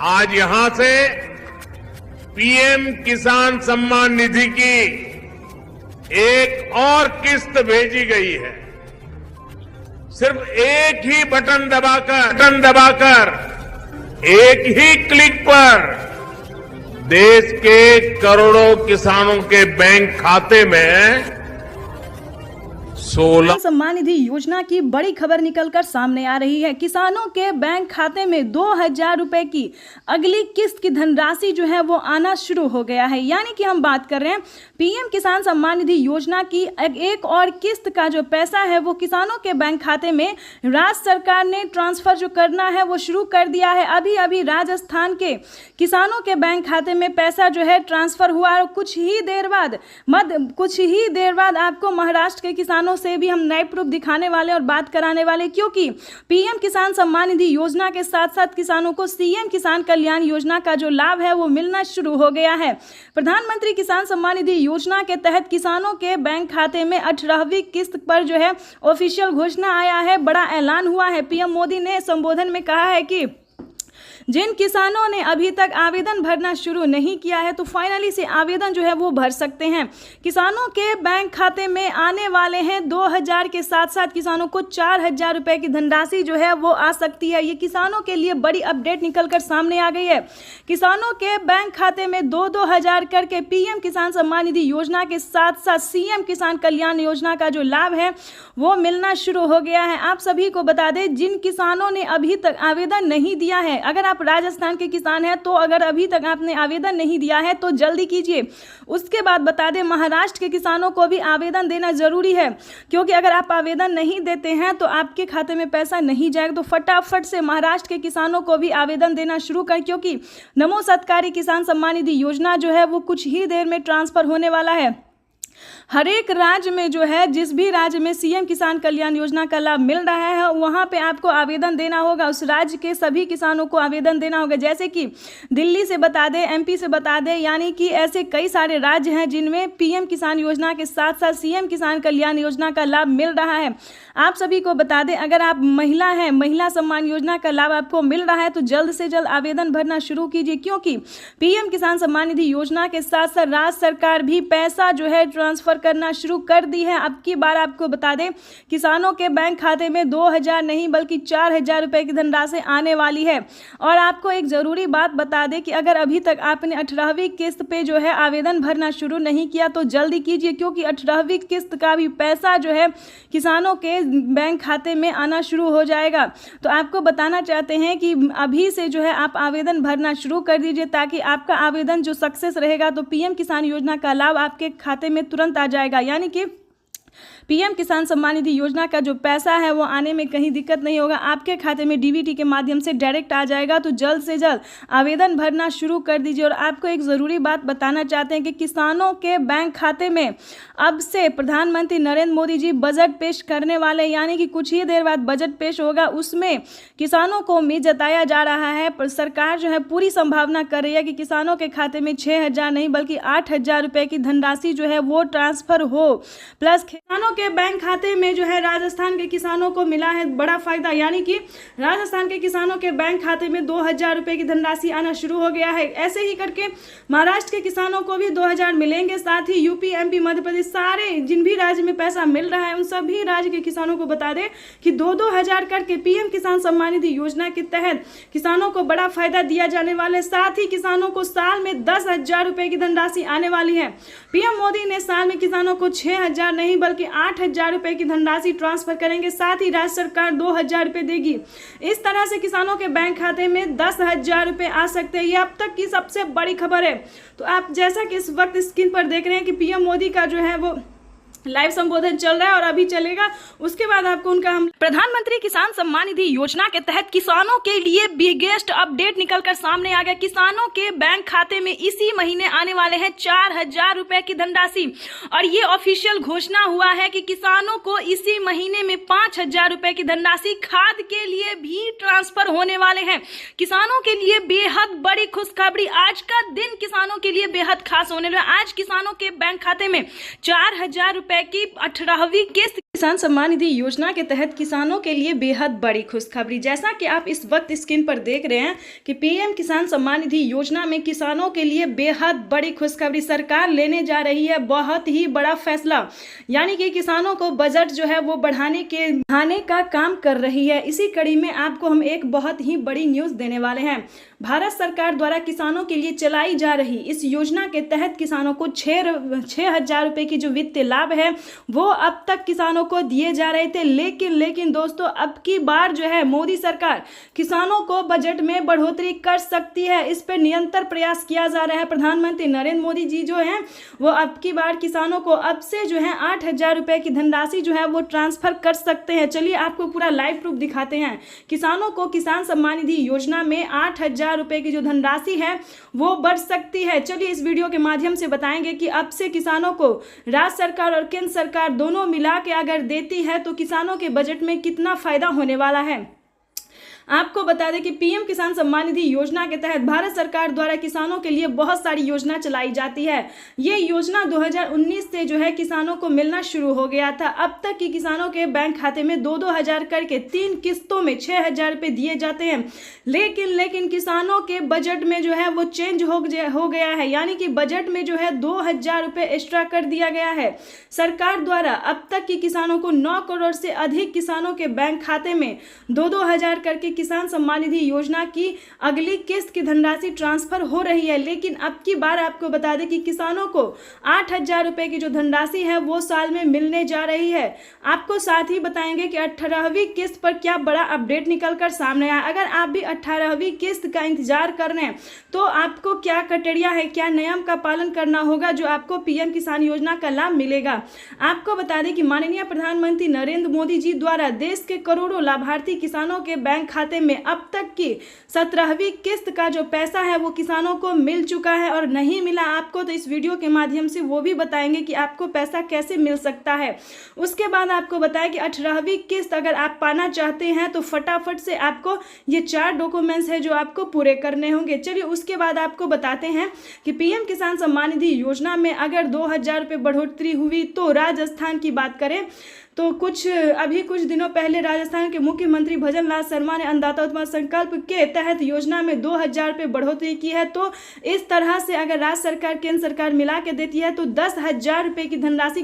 आज यहां से पीएम किसान सम्मान निधि की एक और किस्त भेजी गई है। सिर्फ एक ही बटन दबाकर एक ही क्लिक पर देश के करोड़ों किसानों के बैंक खाते में 16 सम्मान निधि योजना की बड़ी खबर निकलकर सामने आ रही है। किसानों के बैंक खाते में 2,000 रुपए की अगली किस्त की धनराशि जो है वो आना शुरू हो गया है। यानी कि हम बात कर रहे हैं पीएम किसान सम्मान निधि योजना की एक और किस्त का जो पैसा है वो किसानों के बैंक खाते में राज्य सरकार ने ट्रांसफर जो करना है वो शुरू कर दिया है। अभी अभी राजस्थान के किसानों के बैंक खाते में पैसा जो है ट्रांसफर हुआ और कुछ ही देर बाद आपको महाराष्ट्र के किसानों से भी हम नए प्रूफ दिखाने वाले और बात कराने वाले, क्योंकि पीएम किसान सम्मान निधि योजना के साथ साथ किसानों को सीएम किसान कल्याण योजना का जो लाभ है वो मिलना शुरू हो गया है। प्रधानमंत्री किसान सम्मान निधि योजना के तहत किसानों के बैंक खाते में 18वीं किस्त पर जो है ऑफिशियल घोषणा आया है, बड़ा ऐलान हुआ है। पीएम मोदी ने संबोधन में कहा है कि जिन किसानों ने अभी तक आवेदन भरना शुरू नहीं किया है तो फाइनली से आवेदन जो है वो भर सकते हैं। किसानों के बैंक खाते में आने वाले हैं 2,000 के साथ साथ किसानों को 4,000 रुपए की धनराशि जो है वो आ सकती है। ये किसानों के लिए बड़ी अपडेट निकलकर सामने आ गई है। किसानों के बैंक खाते में 2-2 हजार करके पीएम किसान सम्मान निधि योजना के साथ साथ सीएम किसान कल्याण योजना का जो लाभ है वो मिलना शुरू हो गया है। आप सभी को बता दें, जिन किसानों ने अभी तक आवेदन नहीं दिया है, अगर आप राजस्थान के किसान हैं तो अगर अभी तक आपने आवेदन नहीं दिया है तो जल्दी कीजिए। उसके बाद बता दें, महाराष्ट्र के किसानों को भी आवेदन देना जरूरी है, क्योंकि अगर आप आवेदन नहीं देते हैं तो आपके खाते में पैसा नहीं जाएगा। तो फटाफट से महाराष्ट्र के किसानों को भी आवेदन देना शुरू कर, क्योंकि नमो सत्कारी किसान सम्मान निधि योजना जो है वो कुछ ही देर में ट्रांसफर होने वाला है। हर एक राज्य में जो है, जिस भी राज्य में सीएम किसान कल्याण योजना का लाभ मिल रहा है वहां पे आपको आवेदन देना होगा। उस राज्य के सभी किसानों को आवेदन देना होगा। जैसे कि दिल्ली से बता दें, एमपी से बता दें, यानी कि ऐसे कई सारे राज्य हैं जिनमें पीएम किसान योजना के साथ साथ सीएम किसान कल्याण योजना का लाभ मिल रहा है। आप सभी को बता दें, अगर आप महिला हैं, महिला सम्मान योजना का लाभ आपको मिल रहा है तो जल्द से जल्द आवेदन भरना शुरू कीजिए, क्योंकि पीएम किसान सम्मान निधि योजना के साथ साथ राज्य सरकार भी पैसा जो है ट्रांसफर करना शुरू कर दी है। अब की बार आपको बता दें, किसानों के बैंक खाते में 2,000 नहीं बल्कि 4,000 रुपए की धनराशि आने वाली है। और आपको एक जरूरी बात बता दें कि अगर अभी तक आपने 18वीं किस्त पे जो है आवेदन भरना शुरू नहीं किया तो जल्दी कीजिए, क्योंकि 18वीं किस्त का भी पैसा जो है किसानों के बैंक खाते में आना शुरू हो जाएगा। तो आपको बताना चाहते हैं कि अभी से जो है आप आवेदन भरना शुरू कर दीजिए, ताकि आपका आवेदन जो सक्सेस रहेगा तो पीएम किसान योजना का लाभ आपके खाते में तुरंत आ जाएगा। यानी कि पीएम किसान सम्मान निधि योजना का जो पैसा है वो आने में कहीं दिक्कत नहीं होगा, आपके खाते में डीबीटी के माध्यम से डायरेक्ट आ जाएगा। तो जल्द से जल्द आवेदन भरना शुरू कर दीजिए। और आपको एक ज़रूरी बात बताना चाहते हैं कि किसानों के बैंक खाते में अब से प्रधानमंत्री नरेंद्र मोदी जी बजट पेश करने वाले, यानी कि कुछ ही देर बाद बजट पेश होगा। उसमें किसानों को उम्मीद जताया जा रहा है, पर सरकार जो है पूरी संभावना कर रही है कि किसानों के खाते में 6,000 नहीं बल्कि 8,000 रुपये की धनराशि जो है वो ट्रांसफर हो। प्लस किसानों के बैंक खाते में जो है राजस्थान के किसानों को मिला है बड़ा फायदा, यानी कि राजस्थान के किसानों के बैंक खाते में 2,000 रुपए की धनराशि आना शुरू हो गया है। ऐसे ही करके महाराष्ट्र के किसानों को भी 2,000 मिलेंगे। साथ ही यूपी, एमपी, मध्य प्रदेश, सारे जिन भी राज्य में पैसा मिल रहा है उन सभी राज्य के किसानों को बता दें कि 2-2 हजार करके पीएम किसान सम्मान निधि योजना के तहत किसानों को बड़ा फायदा दिया जाने वाला है। साथ ही किसानों को साल में 10,000 रुपए की धनराशि आने वाली है। पीएम मोदी ने साल में किसानों को 6,000 नहीं बल्कि 8,000 रुपए की धनराशि ट्रांसफर करेंगे। साथ ही राज्य सरकार 2,000 रुपए देगी। इस तरह से किसानों के बैंक खाते में 10,000 रुपए आ सकते हैं। ये अब तक की सबसे बड़ी खबर है। तो आप जैसा कि इस वक्त स्क्रीन पर देख रहे हैं कि पीएम मोदी का जो है वो लाइव संबोधन चल रहा है और अभी चलेगा, उसके बाद आपको उनका हम प्रधानमंत्री किसान सम्मान निधि योजना के तहत किसानों के लिए बिगेस्ट अपडेट निकलकर सामने आ गया। किसानों के बैंक खाते में इसी महीने आने वाले हैं 4,000 रुपए की धनराशि और ये ऑफिशियल घोषणा हुआ है कि किसानों को इसी महीने में 5,000 रुपए की धनराशि खाद के लिए भी ट्रांसफर होने वाले हैं। किसानों के लिए बेहद बड़ी खुशखबरी, आज का दिन किसानों के लिए बेहद खास होने वाला है। आज किसानों के बैंक खाते में 4,000 रुपए की 18वीं किस्त किसान सम्मान निधि योजना के तहत किसानों के लिए बेहद बड़ी खुशखबरी। जैसा कि आप इस वक्त स्क्रीन पर देख रहे हैं कि पीएम किसान सम्मान निधि योजना में किसानों के लिए बेहद बड़ी खुशखबरी सरकार लेने जा रही है। बहुत ही बड़ा फैसला, यानी कि किसानों को बजट जो है वो बढ़ाने का काम कर रही है। इसी कड़ी में आपको हम एक बहुत ही बड़ी न्यूज़ देने वाले हैं। भारत सरकार द्वारा किसानों के लिए चलाई जा रही इस योजना के तहत किसानों को 6,000 रुपये की जो वित्तीय लाभ है वो अब तक किसानों को दिए जा रहे थे। लेकिन दोस्तों, अब की बार जो है मोदी सरकार किसानों को बजट में बढ़ोतरी कर सकती है। इस पर निरंतर प्रयास किया जा रहा है। प्रधानमंत्री नरेंद्र मोदी जी जो हैं वो अब की बार किसानों को अब से जो है 8,000 रुपये की धनराशि जो है वो ट्रांसफर कर सकते हैं। चलिए आपको पूरा लाइव प्रूफ दिखाते हैं। किसानों को किसान सम्मान निधि योजना में 8,000 रुपये की जो धनराशि है वो बढ़ सकती है। चलिए इस वीडियो के माध्यम से बताएंगे कि अब से किसानों को राज्य सरकार और केंद्र सरकार दोनों मिला के अगर देती है तो किसानों के बजट में कितना फायदा होने वाला है। आपको बता दें कि पीएम किसान सम्मान निधि योजना के तहत भारत सरकार द्वारा किसानों के लिए बहुत सारी योजना चलाई जाती है। ये योजना 2019 से जो है किसानों को मिलना शुरू हो गया था। अब तक की किसानों के बैंक खाते में 2-2 हज़ार करके 3 किस्तों में 6,000 रुपये दिए जाते हैं। लेकिन किसानों के बजट में जो है वो चेंज हो गया है, यानी कि बजट में जो है 2,000 रुपये एक्स्ट्रा कर दिया गया है। सरकार द्वारा अब तक की किसानों को 9 करोड़ से अधिक किसानों के बैंक खाते में 2-2 हज़ार करके किसान सम्मान निधि योजना की अगली किस्त की धनराशि ट्रांसफर हो रही है। लेकिन अब की बार आपको बता दें कि किसानों को 8,000 रुपये की जो धनराशि है वो साल में मिलने जा रही है। आपको साथ ही बताएंगे कि 18वीं किस्त पर क्या बड़ा अपडेट निकलकर सामने आया। अगर आप भी 18वीं किस्त का इंतजार कर रहे हैं तो आपको क्या क्राइटेरिया है, क्या नियम का पालन करना होगा जो आपको पीएम किसान योजना का लाभ मिलेगा। आपको बता दें कि माननीय प्रधानमंत्री नरेंद्र मोदी जी द्वारा देश के करोड़ों लाभार्थी किसानों के बैंक खाते में अब तक की 17वीं किस्त का जो पैसा है वो किसानों को मिल चुका है, और नहीं मिला आपको तो इस वीडियो के माध्यम से वो भी बताएंगे कि आपको पैसा कैसे मिल सकता है। उसके बाद आपको बताएं कि 18वीं किस्त अगर आप पाना चाहते हैं तो फटाफट से आपको ये 4 डॉक्यूमेंट्स है जो आपको पूरे करने होंगे। चलिए उसके बाद आपको बताते हैं कि पीएम किसान सम्मान निधि योजना में अगर 2,000 रुपये बढ़ोतरी हुई तो राजस्थान की बात करें तो अभी कुछ दिनों पहले राजस्थान के मुख्यमंत्री भजन लाल शर्मा ने अन्नदाता उत्थान संकल्प के तहत योजना में 2,000 रुपये बढ़ोतरी की है। तो इस तरह से अगर राज्य सरकार केंद्र सरकार मिला के देती है तो 10,000 रुपये की धनराशि